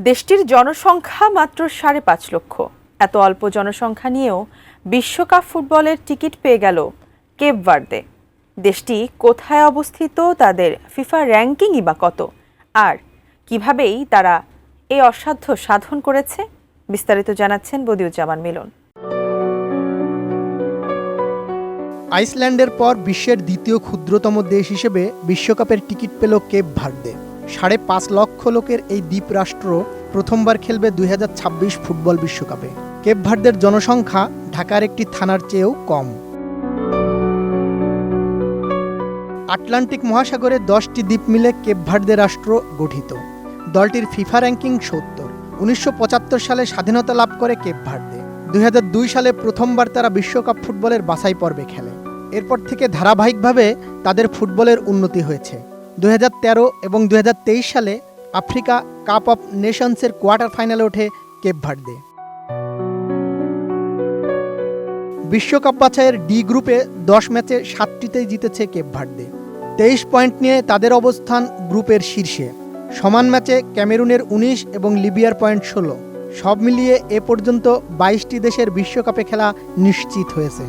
দেশটির জনসংখ্যা মাত্র ৫.৫ লক্ষ। এত অল্প জনসংখ্যা নিয়েও বিশ্বকাপ ফুটবলের টিকিট পেয়ে গেল কেপ ভার্দে। দেশটি কোথায় অবস্থিত, তাদের ফিফা র্যাঙ্কিংই বা কত, আর কিভাবেই তারা এই অসাধ্য সাধন করেছে, বিস্তারিত জানাচ্ছেন বদিউজ্জামান মিলন। আইসল্যান্ডের পর বিশ্বের দ্বিতীয় ক্ষুদ্রতম দেশ হিসেবে বিশ্বকাপের টিকিট পেল কেপ ভার্দে। ৫.৫ লক্ষ লোকের এই দ্বীপরাষ্ট্র প্রথমবার খেলবে ২০২৬ ফুটবল বিশ্বকাপে। কেপ ভার্দের জনসংখ্যা ঢাকার একটি থানার চেয়েও কম। আটলান্টিক মহাসাগরে ১০টি দ্বীপ মিলে কেপ ভার্দে রাষ্ট্র গঠিত। দলটির ফিফা র্যাঙ্কিং ৭০। ১৯৭৫ সালে স্বাধীনতা লাভ করে কেপ ভার্দে। ২০০২ সালে প্রথমবার তারা বিশ্বকাপ ফুটবলের বাছাই পর্বে খেলে। এরপর থেকে ধারাবাহিকভাবে তাদের ফুটবলের উন্নতি হয়েছে। ২০১৩ এবং ২০২৩ সালে আফ্রিকা কাপ অফ নেশনসের কোয়ার্টার ফাইনালে ওঠে কেপ ভার্দে। বিশ্বকাপ বাছাইয়ের ডি গ্রুপে ১০ ম্যাচে ৭টিতেই জিতেছে কেপ ভার্দে। ২৩ পয়েন্ট নিয়ে তাদের অবস্থান গ্রুপের শীর্ষে। সমান ম্যাচে ক্যামেরুনের ১৯ এবং লিবিয়ার পয়েন্ট ১৬। সব মিলিয়ে এ পর্যন্ত ২২টি দেশের বিশ্বকাপে খেলা নিশ্চিত হয়েছে।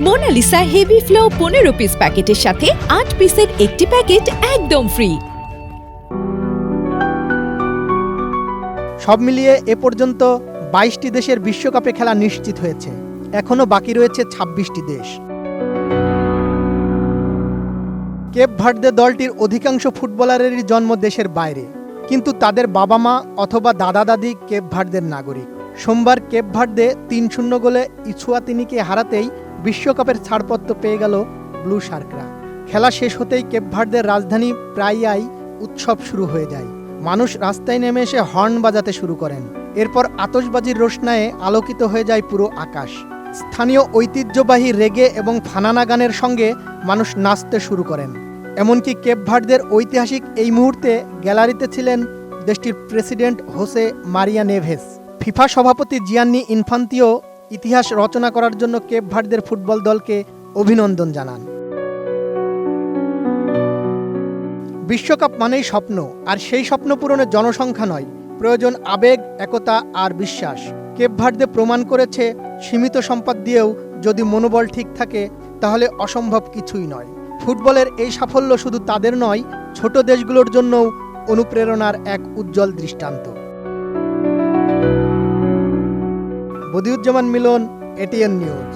মোনালিসা হেভি ফ্লো ১৫ পিস প্যাকেটের সাথে ৮ পিসের একটি প্যাকেট একদম ফ্রি। সব মিলিয়ে এ পর্যন্ত ২২টি দেশের বিশ্বকাপে খেলা নিশ্চিত হয়েছে। এখনও বাকি রয়েছে ২৬টি দেশ। কেপ ভার্দে দলটির অধিকাংশ ফুটবলারেরই জন্ম দেশের বাইরে, কিন্তু তাদের বাবা মা অথবা দাদা দাদি কেপ ভার্দের নাগরিক। সোমবার কেপ ভার্দে ৩-০ গোলে ইছুয়াতিনিকে হারাতেই বিশ্বকাপের ছাড়পত্র পেয়ে গেল ব্লু শার্করা। খেলা শেষ হতেই কেপ ভার্দের রাজধানী প্রাইয়ায় উৎসব শুরু হয়ে যায়। মানুষ রাস্তায় নেমে এসে হর্ন বাজাতে শুরু করেন। এরপর আতশবাজির রোশনায়ে আলোকিত হয়ে যায় পুরো আকাশ। স্থানীয় ঐতিহ্যবাহী রেগে এবং ফানানা গানের সঙ্গে মানুষ নাচতে শুরু করেন। এমনকি কেপ ভার্দের ঐতিহাসিক এই মুহূর্তে গ্যালারিতে ছিলেন দেশটির president Jose Maria Neves. FIFA সভাপতি জিয়ান্নি ইনফান্তিও ইতিহাস রচনা করার জন্য কেপ ভার্দের ফুটবল দলকে অভিনন্দন জানান। বিশ্বকাপ মানেই স্বপ্ন, আর সেই স্বপ্ন পূরণে জনসংখ্যা নয়, প্রয়োজন আবেগ, একতা আর বিশ্বাস। কেপ ভার্দে প্রমাণ করেছে সীমিত সম্পদ দিয়েও যদি মনোবল ঠিক থাকে তাহলে অসম্ভব কিছুই নয়। ফুটবলের এই সাফল্য শুধু তাদের নয়, ছোট দেশগুলোর জন্যও অনুপ্রেরণার এক উজ্জ্বল দৃষ্টান্ত। বদিউজ্জামান মিলন, এটিএন নিউজ।